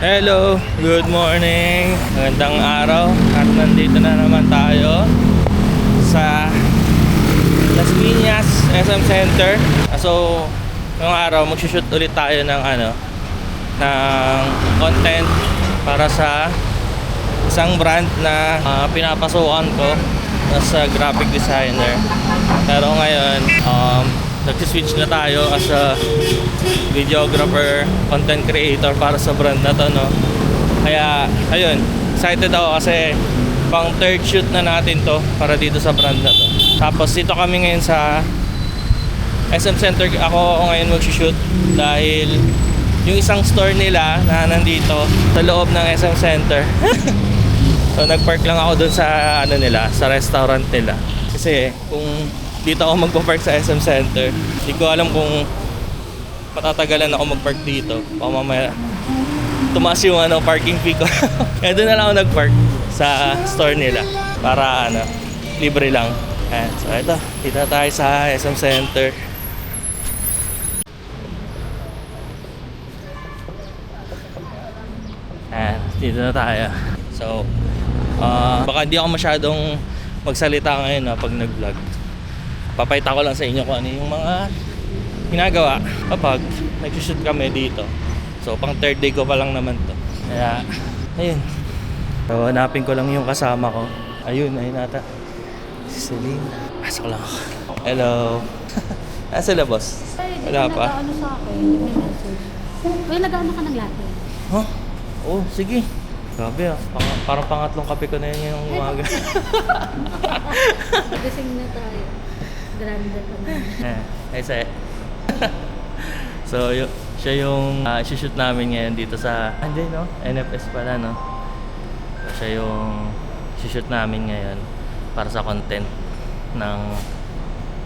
Hello, good morning. Magandang araw. At nandito na naman tayo sa Las Piñas SM Center. So, ngayong araw magsushoot ulit tayo ng ng content para sa isang brand na pinapasukan ko as a graphic designer. Pero ngayon, nag-switch na tayo as a videographer, content creator para sa brand na to, no? Kaya, ayun, excited ako kasi pang third shoot na natin to para dito sa brand na to. Tapos dito kami ngayon sa SM Center. Ako ngayon mag-shoot dahil yung isang store nila na nandito sa loob ng SM Center. So nag-park lang ako dun sa sa restaurant nila. Kasi kung dito ako magpa-park sa SM Center, hindi ko alam kung patatagalan ako mag-park dito. Baka mamaya tumaas yung parking fee ko. Kaya doon na lang ako nag-park sa store nila para libre lang. Ayan, so ito, dito tayo sa SM Center. Ayan, dito na tayo. So baka hindi ako masyadong magsalita ngayon pag nag-vlog. Papayta ko lang sa inyo kung ano yung mga ginagawa kapag nag-shoot kami dito. So pang third day ko pa lang naman to. Kaya ayun, so hanapin ko lang yung kasama ko. Ayun nata si Celine. Pasok lang ako. Hello. Nasa la boss? Wala pa? Nag-ano sa akin, nag-message. Uy, nag-ano ka ng latte? Huh? Oh, sige. Grabe parang pangatlong kape ko na yun yung umaga. Gising na tayo. Grande pa na. Ay say. So siya yung shoot namin ngayon dito sa NFS pala, no? So, siya yung shoot namin ngayon para sa content ng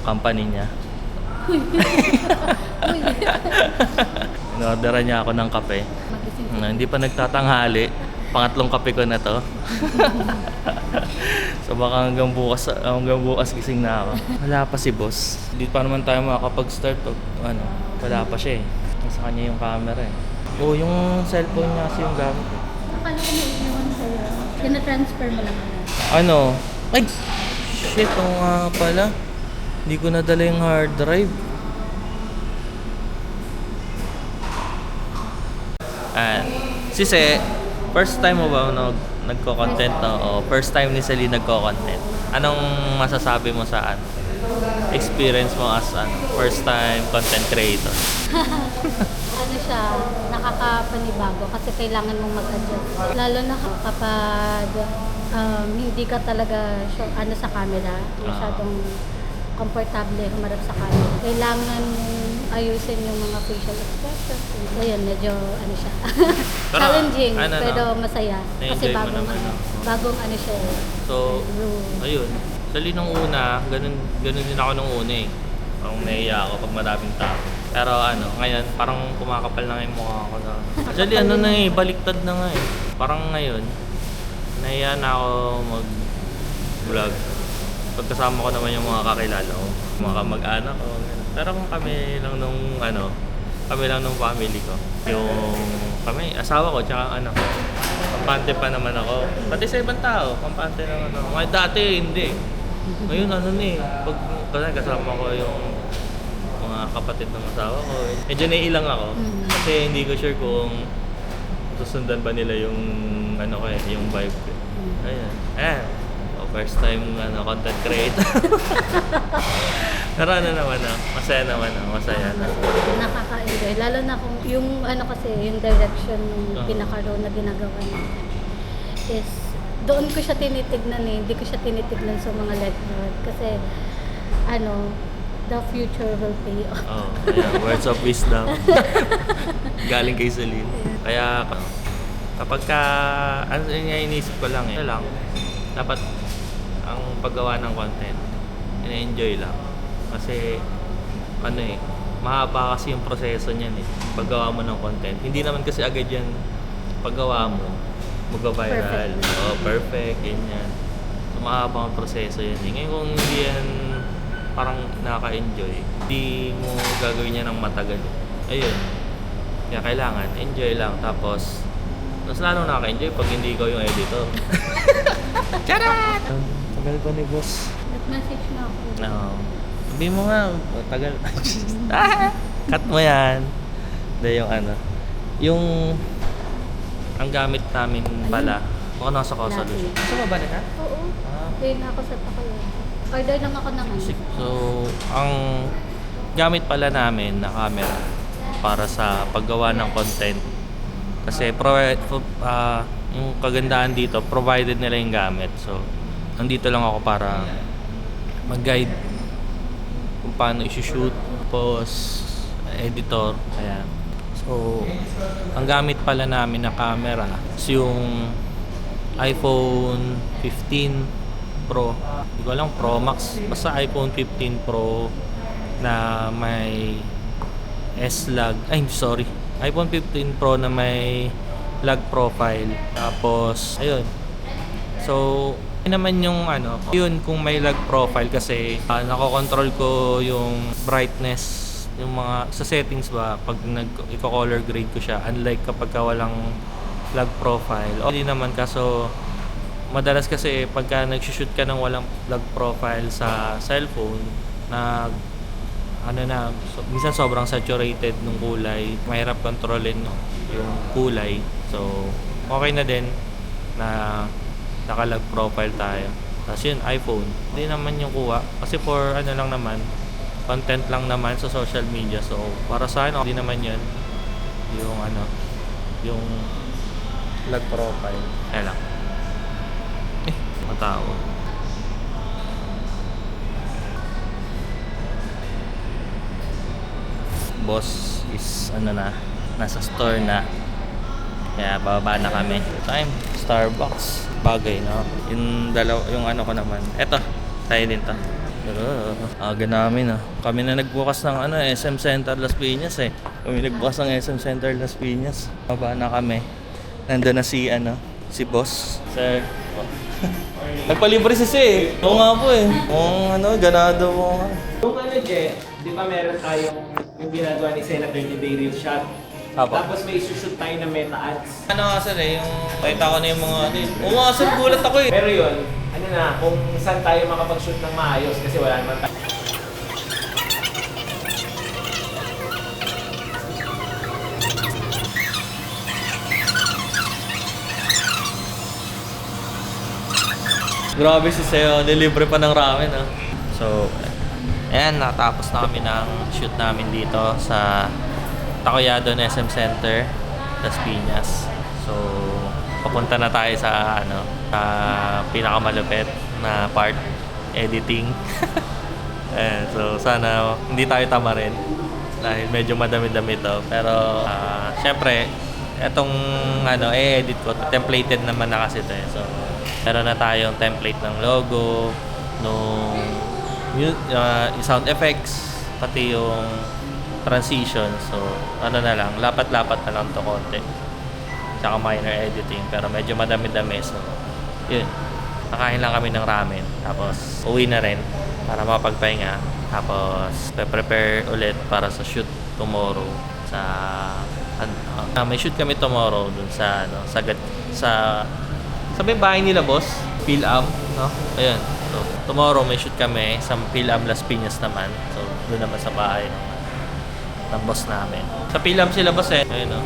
company niya. In-orderan niya ako ng kape. Hindi pa nagtatanghali. Pangatlong kape ko na to. So baka hanggang bukas gising na ako. Wala pa si boss. Hindi pa naman tayo makakapag-start pag wala pa siya eh. Nasa kanya yung camera eh. Oh, yung cellphone niya kasi yung gamit eh. Akala ko may iniwan sa'yo. Kina-transfer mo lang na. Ay! Shit, nga pala. Hindi ko nadala yung hard drive. Sise, first time mo ba nagko-content o first time ni Celine nagko-content? Anong masasabi mo sa experience mo as first time content creator? Siya, nakakapanibago kasi kailangan mong mag-adjust. Lalo na kapag hindi ka talaga sa camera, masyadong komportable humarap sa camera. Kailangan ayusin yung mga facial expressions. Ayun, medyo siya. Challenging, pero masaya. Kasi bagong siya. So, ayun. Dali nung una, ganun din ako nung una eh. Parang nahiya ako pag maraming tao. Pero ngayon, parang kumakapal na yung mukha ko na. Actually, baliktad na nga eh. Parang ngayon, nahiya na ako mag-vlog. Pagkasama ko naman yung mga kakilala ko, mga kamag-anak ko. Pero kung kami lang nung family ko. Kami, asawa ko, tsaka anak ko. Kampante pa naman ako. Pati sa ibang tao, kampante naman ako. Ngayon dati, hindi. Ngayon, pag kasama ko yung mga kapatid ng asawa ko, medyo naiilang ako. Kasi hindi ko sure kung susundan ba nila yung yung vibe ko. Ayan. First time content creator. Pero naman masaya naman masaya na. Nakaka-enjoy. Lalo na kung yung kasi yung direction ng pinaka-role na ginagawa natin is doon ko siya tinitignan eh. Hindi ko siya tinitignan sa mga legwork kasi the future will pay off. Words of wisdom. Galing kay Celine. Kaya kapag iniisip ko lang dapat ang paggawa ng content ina-enjoy lang kasi mahaba kasi yung proseso niyan eh, paggawa mo ng content. Hindi naman kasi agad yan paggawa mo mag-viral perfect ganyan. So mahaba ang proseso yan eh. Ngayon kung hindi yan parang nakaka-enjoy, hindi mo gagawin yan ng matagal ayun, kaya kailangan enjoy lang tapos Mas lalo nakaka-enjoy pag hindi ikaw yung editor. Charat! Tagal pa ni boss. Nag-message na ako. No. Sabi mo nga, tagal. Cut mo yan. Hindi yung ano. Yung ang gamit namin pala. Baka nasa call solution. Gusto mo ba na? Oo. Ah. Kaya na ako sa Takaya. Order lang ako ng ano. So, ang gamit pala namin na camera para sa paggawa ng content. Kasi yung kagandahan dito, provided nila yung gamit. So, nandito lang ako para mag-guide kung paano i-shoot, post, editor. Ayan. So, ang gamit pala namin na camera is yung iPhone 15 Pro. Hindi ko alam, Pro Max. Basta iPhone 15 Pro na may S-Log. Ay, sorry. iPhone 15 Pro na may log profile. Tapos, ayun. So, yun naman yung ano, yun kung may log profile kasi nakokontrol ko yung brightness, yung mga sa settings ba pag i-color grade ko siya, unlike kapag walang log profile. O hindi naman, kaso madalas kasi pagka nag-shoot ka ng walang log profile sa cellphone, minsan sobrang saturated ng kulay, mahirap kontrolin yung kulay. So, okay na din na naka-log profile tayo. Tapos yun, iPhone, hindi naman yung kuha kasi for ano lang naman, content lang naman sa social media. So, para sa akin, hindi naman yun yung ano, yung log profile. Kaya lang. Matao. Boss is nasa store na. Kaya bababa na kami. Time, Starbucks. Bagay, no? Yung ano ko naman. Eto, tayo din to. Aga namin, ah. Kami na nagbukas ng SM Center Las Piñas, eh. Kami nagbukas ng SM Center Las Piñas. Bababa na kami. Nandun na si boss. Sir. Nagpalibre si eh. Oo nga po eh. Ganado mo nga. Yung Je, di ba meron tayong yung ginagawa ni Sena 30-day reel shot? Apo. Tapos may isushoot tayo na meta ads. Ano nga sir yung nakita ko na yung mga Oo nga sir, gulat ako eh. Pero yun, kung saan tayo makapag-shoot ng maayos kasi wala naman tayo. Grabe si Seo, nilibre pa ng ramen ah. So, ayan, natapos na kami ng shoot namin dito sa Tacuyado SM Center, Las Piñas. So, papunta na tayo sa sa pinakamalupit na part, editing. So, sana hindi tayo tama rin dahil medyo madami-dami to. Pero, syempre, etong edit ko, templated naman na kasi ito eh. So, meron na tayong template ng logo, nung sound effects, pati yung transition. So, na lang, lapat-lapat na lang to konti. Tsaka minor editing, pero medyo madami-dami. So, yun. Nakain lang kami ng ramen. Tapos, uwi na rin para mapagpahinga. Tapos, prepare ulit para sa shoot tomorrow. May shoot kami tomorrow dun sa sabi bahay nila boss, PhilAm, no? Ayun. So, tomorrow may shoot kami sa PhilAm Las Piñas naman. So, doon naman sa bahay ng boss namin. Sa PhilAm sila boss eh. Ayun, no?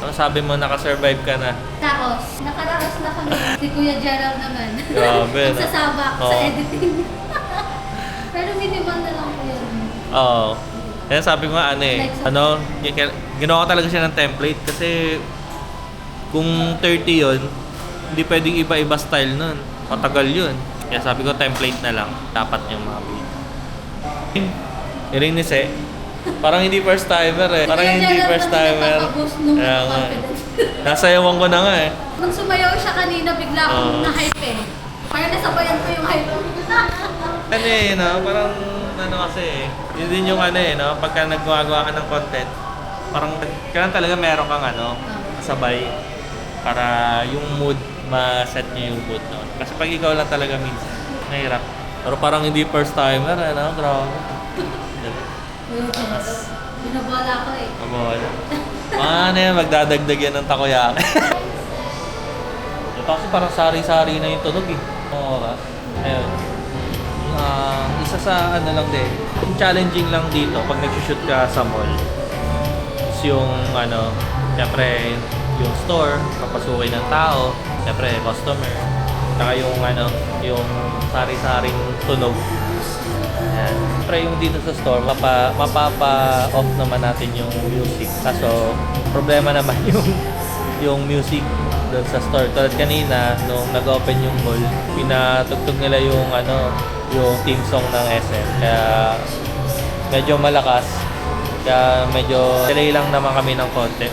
Ano sabi mo, nakasurvive ka na? Tapos, nakaraos na kami. Si Kuya Gerald naman. Grabe, no? Sasabak sa Oo. editing. Pero minimal na lang po yun. Oo. Kaya sabi ko nga ginawa ko talaga siya ng template kasi kung 30 yun, hindi pwedeng iba-iba style nun. Matagal yun. Kaya sabi ko, template na lang. Dapat yung mga video. Irinis eh. Parang hindi first timer eh. Parang hindi first timer. Kaya nga. Nasayawan ko na nga eh. Nung sumayaw siya kanina, bigla akong na-hype eh. Parang nasabayan ko yung hype. Parang kasi eh. Yun din yung pagka naggawa ka ng content, parang kailangan talaga meron kang sabay para yung mood, ma-set niyo yung mood noon. Kasi pag ikaw lang talaga minsan, mahirap. Pero parang hindi first timer, grabe. Binabola ko eh. Mabola. Yan, magdadagdag yan ng takoyaki. Kasi parang sari-sari na yung tunog eh. Oo ba? Ayun. Isa sa ano lang din, yung challenging lang dito pag nag-shoot ka sa mall is yung ano, syempre yung store, papasukin ng tao, syempre customer, saka yung ano, yung sari-saring tunog. Ayan. Syempre yung dito sa store, mapapa-off naman natin yung music. Kaso, problema naman yung music doon sa store. Tulad kanina, nung nag-open yung mall, pinatugtog nila yung ano, yung theme song ng SM. Kaya medyo malakas. Kaya medyo delay lang naman kami ng konti.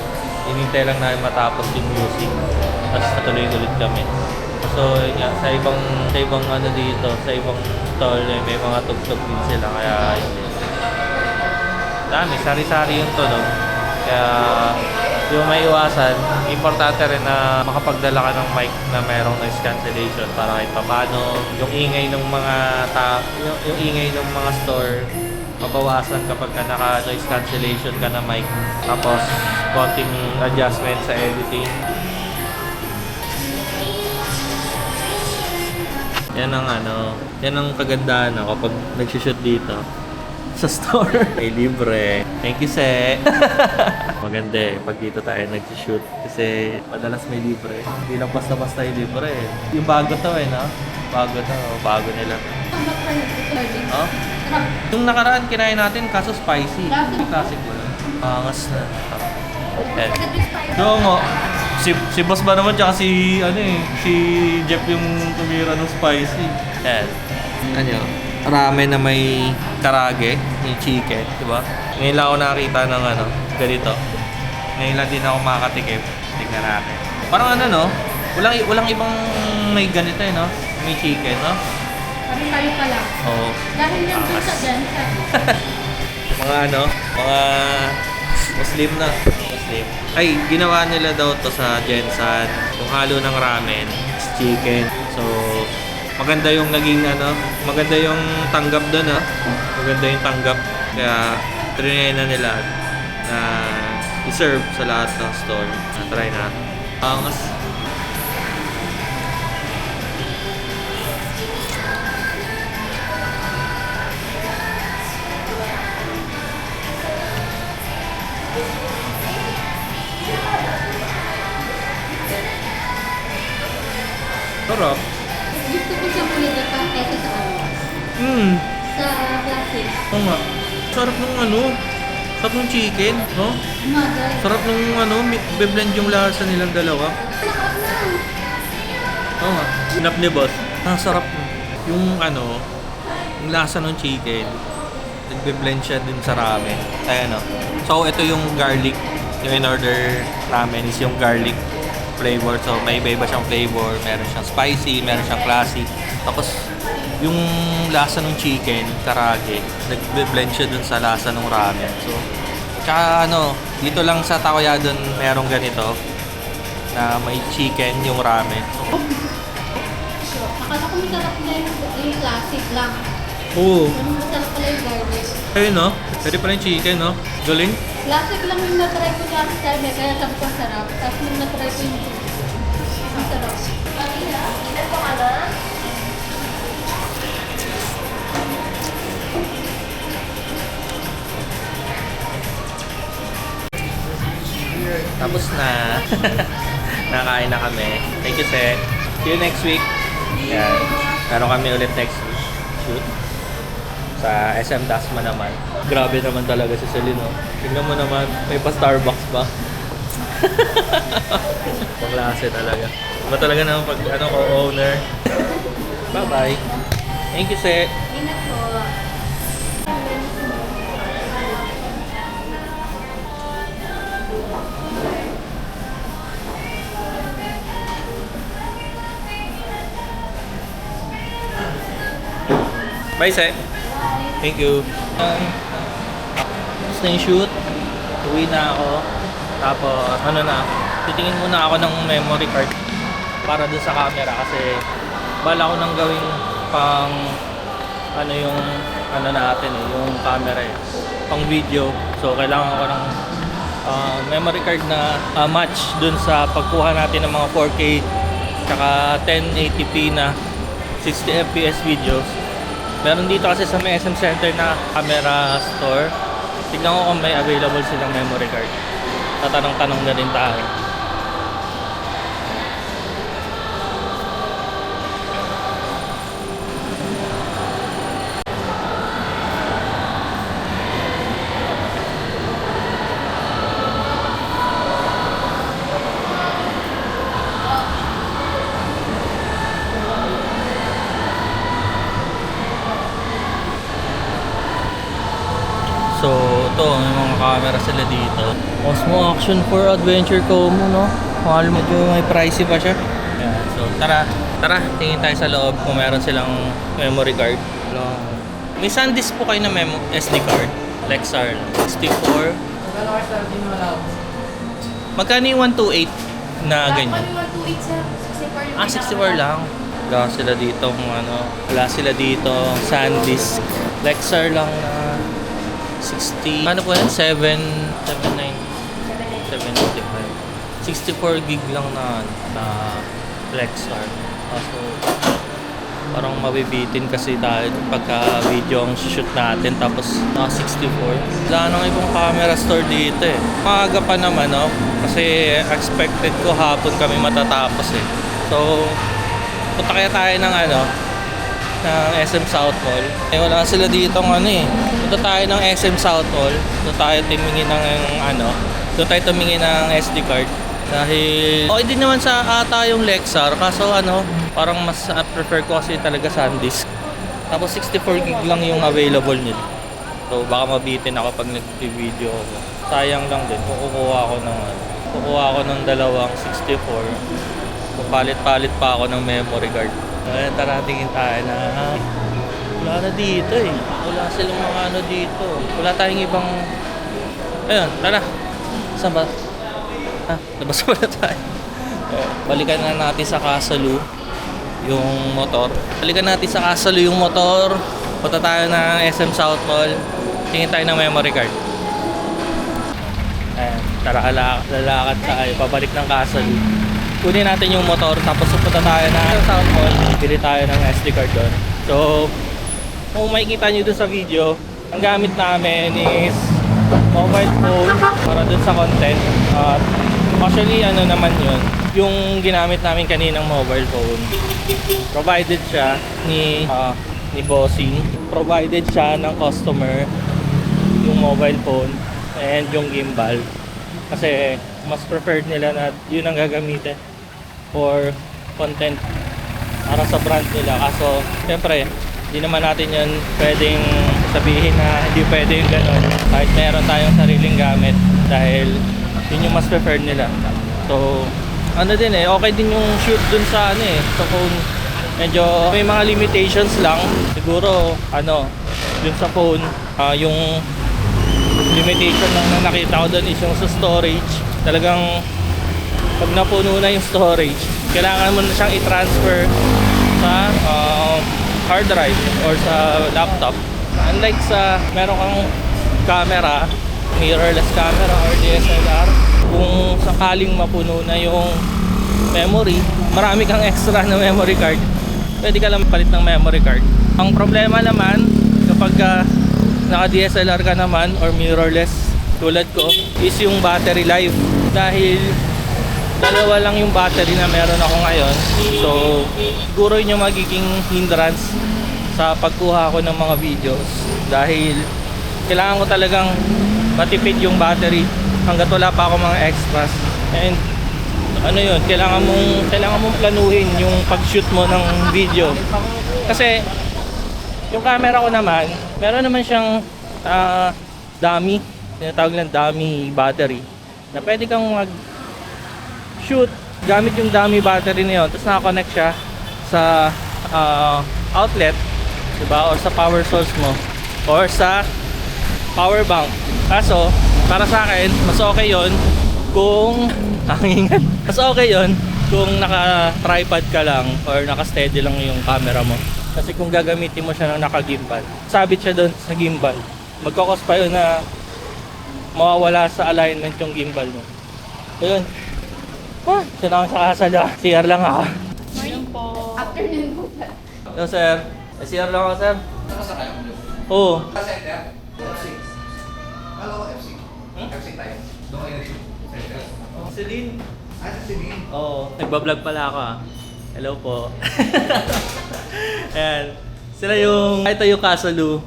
Hinintay lang namin matapos yung music. Tapos natuloy ulit kami. So, yun nga, sa ibang ano dito, sa ibang stall, may mga tugtog din sila. Kaya yun din. Dami, sari-sari yung tunog. Kaya yung may iwasan, importante rin na makapagdala ka ng mic na merong noise cancellation para kahit paano yung ingay ng mga yung ingay ng mga store mabawasan kapag ka naka noise cancellation ka na mic. Tapos konting adjustment sa editing. Yan ang kagandahan kapag nag-shoot dito sa store. Ay, libre. Thank you, Se. Maganda pag dito tayo nag-shoot kasi madalas may libre. Hindi lang basta-basta yung libre. Yung bago to no? Bago nila. Oh? Yung nakaraan kinain natin kaso spicy. Classic mo lang. Angas na. Yan. Oo nga. Si boss ba naman tsaka si Jeff yung tumira ng spicy. Yan. Ramen na may karage, yung chicken, di ba? Ngayon lang ako nakakita ng ganito. Ngayon lang din ako makakatikim. Tingnan natin. Parang walang ibang may ganito no? May chicken, no? Parang tayo pa lang. Oo. Dahil yan dun sa Jensen. mga Muslim. Ay, ginawa nila daw to sa Jensen. Yung halo ng ramen, chicken. So, maganda yung maganda yung tanggap doon Maganda yung tanggap. Kaya trinay na nila na i-serve sa lahat ng store. Try na. Angas. Sarap. Gusto ko siyang ulit pa kaysa sa sa classic. Oo nga. Sarap sarap ng chicken, no? Mother. Sarap ng be-blend yung lasa nilang dalawa. Oo nga. Sinap ni boss. Sarap. Yung yung lasa ng chicken, nagbe-blend siya din sa ramen. Ayan So, ito yung garlic. Yung in-order ramen is yung garlic flavor. So, may iba siyang flavor. Meron siyang spicy, meron siyang classic. Tapos, yung lasa ng chicken, karage, nag-blend siya dun sa lasa ng ramen. So, tsaka dito lang sa Takoyadon merong ganito na may chicken yung ramen. So, akala ko masarap na yung classic lang. oo. Ano masarap pala yung garlic. Ayun pwede pala yung chicken, galing. Classic lang yung natry ko sa time kaya sabi ko sarap. Tapos nung natry ko yung masarap. Ilan po ka na? Tapos na. Nakain na kami. Thank you, Se. See you next week. Yan. Meron kami ulit next week. Shoot. Sa SM Dasma naman. Grabe naman talaga si Celine, Tingnan mo naman, may pa Starbucks pa. Pang-klase talaga. Iba talaga naman pag co-owner. Bye-bye. Thank you, Se. Ingat po. Bye, Se. Thank you. Tapos na yung shoot. Uwi na ako. Tapos, titingin muna ako ng memory card para dun sa camera kasi bala ko nang gawing pang yung natin yung camera pang video. So, kailangan ko ng memory card na match dun sa pagkuha natin ng mga 4K tsaka 1080p na 60 fps videos. Meron dito kasi sa may SM Center na camera store. Tignan ko kung may available silang memory card. Tatanong-tanong na rin tayo. So, ito, may mga camera sila dito. Osmo Action 4 Adventure Como, no? Mahal, medyo may pricey pa siya. Ayan, so, tara, tingin tayo sa loob kung meron silang memory card. May SanDisk po kayo na SD card. Lexar 64. Magkano yung 128 na ganyan? 128 sir. 64 yung 64 lang. Wala sila dito wala sila dito SanDisk. Lexar lang na 60. Ano po yan? 795. 64 gig lang na Lexar. So, parang mabibitin kasi tayo pagka video ang shoot natin tapos 64. Wala nang ibang camera store dito eh. Maaga pa naman, no? Kasi expected ko hapon kami matatapos eh. So, punta kaya tayo ng ng SM South Mall. Eh wala sila dito Punta tayo ng SM South Mall. Doon tayo tumingin doon tayo tumingin ng SD card. Dahil okay din naman sa ata yung Lexar, kaso parang mas prefer ko kasi talaga SanDisk. Tapos 64 gig lang yung available nila. So baka mabitin ako pag nag-video ako. Sayang lang din. Kukuha ako ng dalawang 64. Papalit-palit pa ako ng memory card. Ayan, tara, tingin tayo na wala na dito eh. Wala silang mga dito. Wala tayong ibang... Ayun, tara. Saan ba? Labas pala tayo. Balikan na natin sa Kasalu yung motor. Punta tayo na SM South Mall. Tingin tayo ng memory card. Ayan, tara, lalakad tayo. Pabalik ng Kasalu. Kunin natin yung motor tapos pupunta tayo na South Mall, bili tayo ng SD card doon. So, kung makikita nyo doon sa video, ang gamit namin is mobile phone para doon sa content. Actually, naman yun, yung ginamit namin kaninang mobile phone, provided siya ni Bossing. Provided siya ng customer yung mobile phone and yung gimbal. Kasi mas preferred nila na yun ang gagamitin for content para sa brand nila. Kaso, syempre, hindi naman natin yun pwedeng sabihin na hindi pwede yung gano'n kahit meron tayong sariling gamit dahil yun yung mas preferred nila. So, okay din yung shoot dun sa sa phone. Medyo may mga limitations lang. Siguro, dun sa phone, yung limitation lang na nakita ko dun is yung sa storage. Talagang pag napuno na yung storage, kailangan mo na siyang i-transfer sa hard drive or sa laptop. Unlike sa meron kang camera, mirrorless camera or DSLR, kung sakaling mapuno na yung memory, marami kang extra na memory card, pwede ka lang palit ng memory card. Ang problema naman kapag naka DSLR ka naman or mirrorless tulad ko is yung battery life. Dahil dalawa lang yung battery na meron ako ngayon, so siguro yun yung magiging hindrance sa pagkuha ko ng mga videos dahil kailangan ko talagang matipid yung battery hanggat wala pa ako mga extras. And kailangan mong planuhin yung pag-shoot mo ng video. Kasi yung camera ko naman, meron naman siyang dummy, tinatawag ng dummy battery, na pwede kang mag-shoot gamit yung dummy battery na yun, tapos nakakonect siya sa outlet, diba? Or sa power source mo, or sa power bank. Kaso, para sa akin, mas okay yun kung mas okay yun kung naka-tripod ka lang or naka-steady lang yung camera mo. Kasi kung gagamitin mo siya ng naka-gimbal, sabit siya doon sa gimbal, magkakos pa yun na mawawala sa alignment yung gimbal mo. Ayun. Siya na sa kasala. CR lang ako. po. Afternoon po. Hello, sir. SCR lang ako, sir. Nasa kayo mo? Oo. Sa center? FC. Kala ko FC. FC tayo. Doon kayo center. Celine. Ah, sa Celine. Oo. Nagbablog pala ako, ah. Hello po. Ayan. Sila yung Tayo Kasalu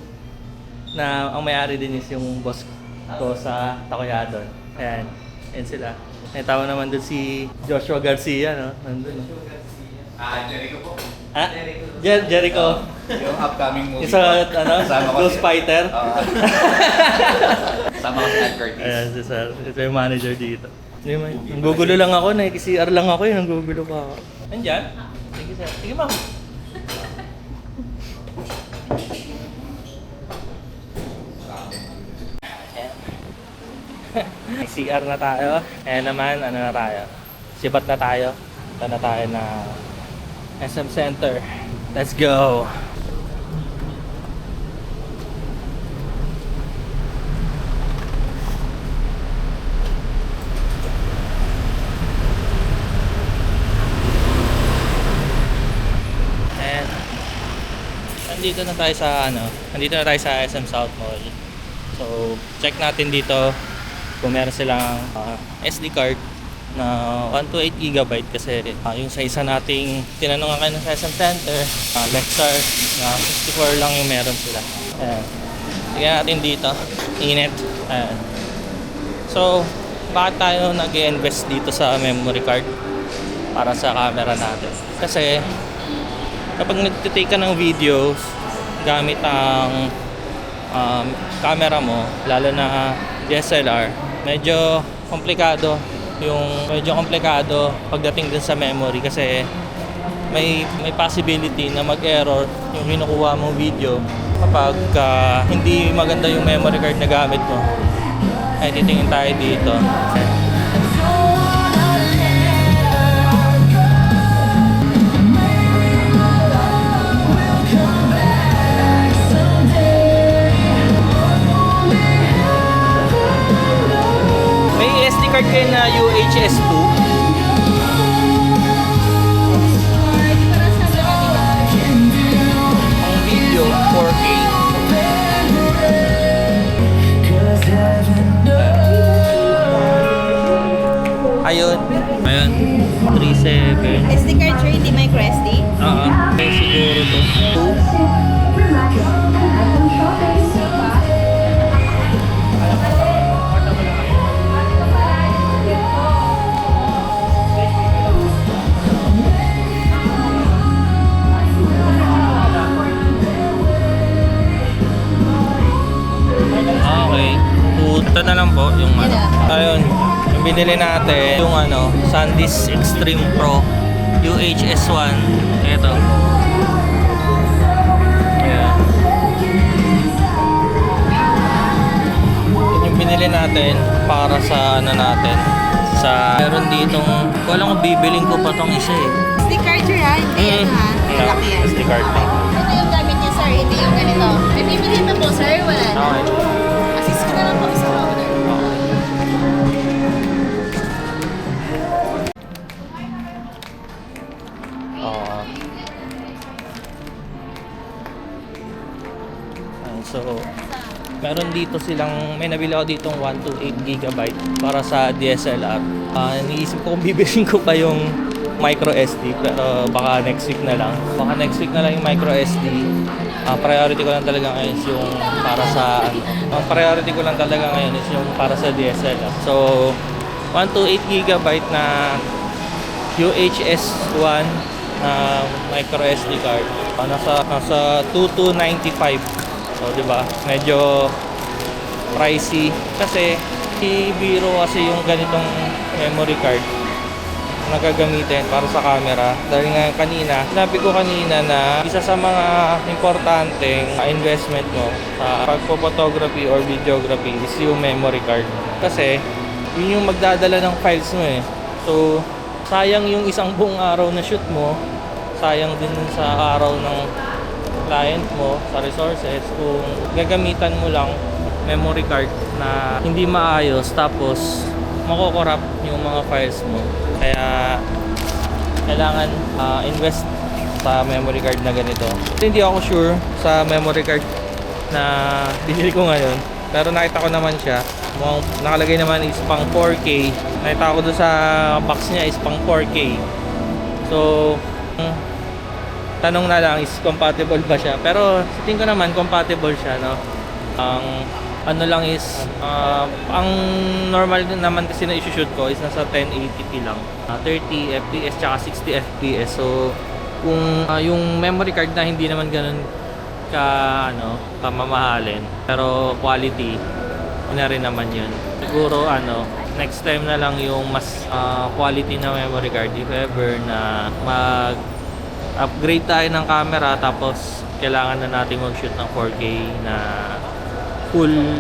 na ang may-ari din is yung boss ko sa Takoyadon. Ayan. Ayan sila. Natawa naman doon si Joshua Garcia, no? Nandun. Ah, Jericho po. Ah? Jericho. Yung upcoming movie. Yung sa, Sama ko Ghost si- Fighter. Oo. Sama ko si Ed Curtis. Ayan, si sir. Ito yung manager dito. Nanggugulo lang ako, nakikisir lang ako, nanggugulo pa ako. Nandyan? Sige sir. Sige ma'am. May CR na tayo. Ayan naman, ano na tayo? Sibat na tayo. Ito na tayo na SM Center. Let's go! And nandito na tayo sa nandito na tayo sa SM South Mall. So, check natin dito kung meron silang SD card na 128 GB kasi yung sa isa nating tinanong kayo sa SM Center, Lexar na 64 lang yung meron sila. Ayan. Tignan natin dito. Init. Ayan. So, bakit tayo nag-invest dito sa memory card para sa camera natin? Kasi kapag nagtitake ka ng videos gamit ang camera mo, lalo na DSLR, medyo komplikado pagdating din sa memory kasi may possibility na mag-error yung kinukuha mong video kapag hindi maganda yung memory card na gamit mo. Ay titingin tayo dito. May SD card kayo na UHS-2. Ang video 4K. Ayun. 37. SD card tray, di micro SD. Kaya siguro to. 2. Okay. Ito na lang po yung ayun. Yung binili natin yung SanDisk Extreme Pro UHS-1. Ito. Ayan. Yun yung binili natin para sa natin. Meron ditong, walang kung bibiling ko pa tong isa eh. SD card tray ha, hindi yan ha. Malaki yan. SD card na. Ito yung gamit niya sir, hindi yung ganito. May bibili na po sir, wala na. Okay. Assist ko na lang po sa order. So, meron dito may nabili ako ditong 128 GB para sa DSLR. Iniisip ko kung bibilin ko pa yung micro SD pero baka next week na lang. Baka next week na lang yung micro SD. Priority ko lang talaga ngayon is yung para sa ang priority ko lang talaga ngayon is yung para sa DSLR. So, 128 GB na UHS-1 na micro SD card. Nasa 2295. So, di ba? Medyo pricey kasi biro kasi yung ganitong memory card na gagamitin para sa camera. Dahil nga sinabi ko kanina na isa sa mga importanteng investment mo sa pagpo-photography or videography is yung memory card. Kasi yun yung magdadala ng files mo eh. So, sayang yung isang buong araw na shoot mo, sayang din sa araw ng client mo, sa resources, kung gagamitan mo lang memory card na hindi maayos tapos makokorrupt yung mga files mo. Kaya kailangan invest sa memory card na ganito. Hindi ako sure sa memory card na binili ko ngayon, pero nakita ko naman siya. Mukhang nakalagay naman is pang 4K. Nakita ko doon sa box niya is pang 4K. So, tanong na lang is compatible ba siya? Pero sa tingin ko naman compatible siya, no? Ang ano lang is ang normal naman kasi na i-shoot ko is nasa 1080p lang. 30 fps tsaka 60 fps. So, kung yung memory card na hindi naman ganun kamamahalin, pero quality na rin naman yun. Siguro next time na lang yung mas quality na memory card if ever na mag-upgrade tayo ng camera tapos kailangan na natin mag-shoot ng 4K na full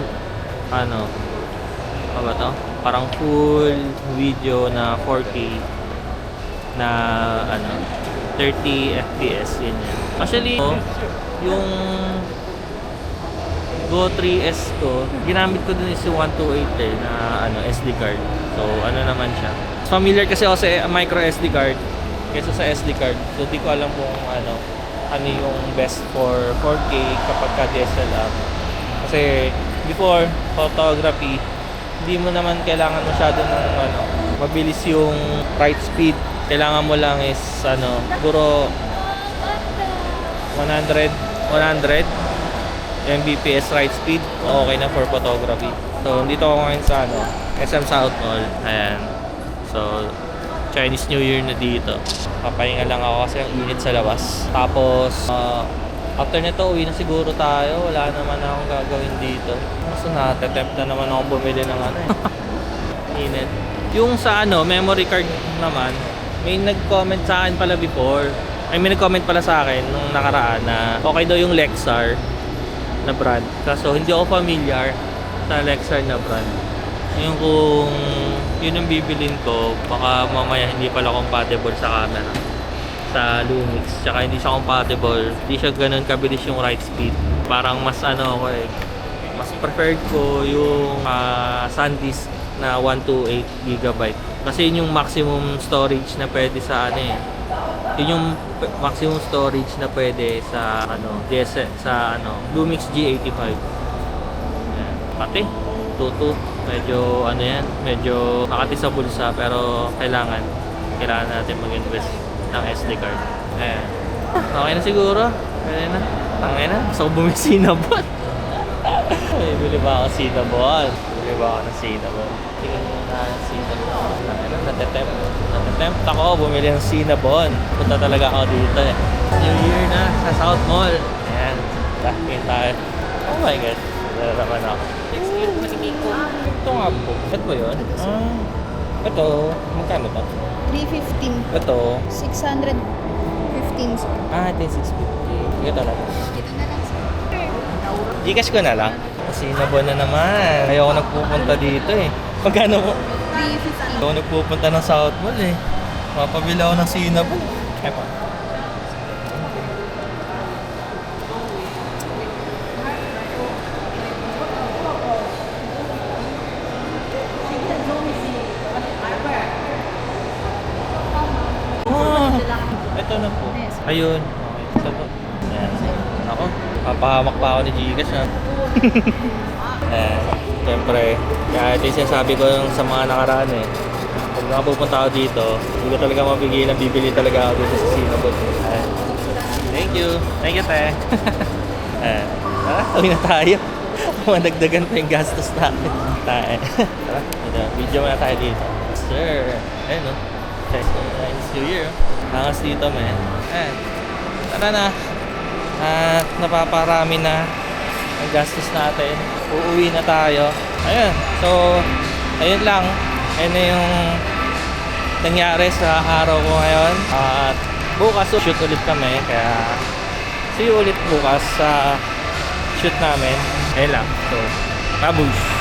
ano ba to? Parang full video na 4K na 30 fps yun yan. Actually, yung Go 3S ko, ginamit ko dun is yung 128 na SD card. So, naman siya. Familiar kasi ako sa micro SD card kaysa sa SD card. So, di ko alam kung ano yung best for 4K kapag ka DSLR. Kasi before photography, hindi mo naman kailangan masyado ng mabilis yung write speed. Kailangan mo lang is siguro 100 Mbps write speed. Okay na for photography. So, dito ako ngayon sa SM South Mall. Ayan. So, Chinese New Year na dito. Papahinga lang ako kasi ang init sa labas. Tapos, after nito, uwi na siguro tayo. Wala naman akong gagawin dito. So, natetempt na naman ako bumili ng init. Yung sa memory card naman, may nag-comment sa akin pala before. May nag-comment pala sa akin nung nakaraan na okay daw yung Lexar na brand. Kaso hindi ako familiar sa Lexar na brand. Yung kung yun ang bibilin ko, baka mamaya hindi pala compatible sa camera. Sa Lumix. Tsaka hindi siya compatible. Hindi siya ganun kabilis yung write speed. Parang mas mas preferred ko yung SanDisk na 128GB. Kasi yun yung maximum storage na pwede sa yun yung maximum storage na pwede sa sa Lumix G85. Ayan. Pati 22 medyo medyo makati sa bulsa, pero kailangan natin mag-invest ng SD card. Ayan. Okay na siguro. Pwede na. Tangay na. Gusto ko bumili Cinnabon. Bili ba ako Cinnabon? Bili ba ako ng Cinnabon? Tingin mo na Cinnabon. Natetempt ako bumili ng Cinnabon. Punta talaga ako dito New Year na sa South Mall. Ayan. Takin tayo. Oh my God. Dala naman ako. Next year, masiging ko. Ito nga po. Ito ba yun? Ito. Magkano to? 315. Ito. 615, sir. Ito yung 650. Ito na. Dito na lang, sir. Gcash ko na lang. Cinnabon na naman. Ayoko nagpupunta dito Magkano mo? 315. Ayoko nagpupunta ng South Mall Mapabila ako ng Cinnabon. Ay pa. Ito na po. Ayun. Okay. Ito po. Ayan. Ako. Papahamak pa ako ni Gcash Siyempre. Kaya ito yung sinasabi ko sa mga nakaraan Pag nakapupunta ako dito, hindi ko talaga mapigilan. Bibili talaga ako dito sa Cinnabon. Thank you. Thank you, te. Tawin na tayo. Madagdagan pa yung gastos natin. Tara. Video muna tayo dito. Sir. Ayun Chinese New Year. Hangas dito, man. Tara na. At napaparami na ang gastos natin. Uuwi na tayo. Ayun. So, ayun lang. Ayun na yung nangyari sa araw ko ngayon. At bukas shoot ulit kami. Kaya see you ulit bukas sa shoot namin. Ayun lang. So, babush.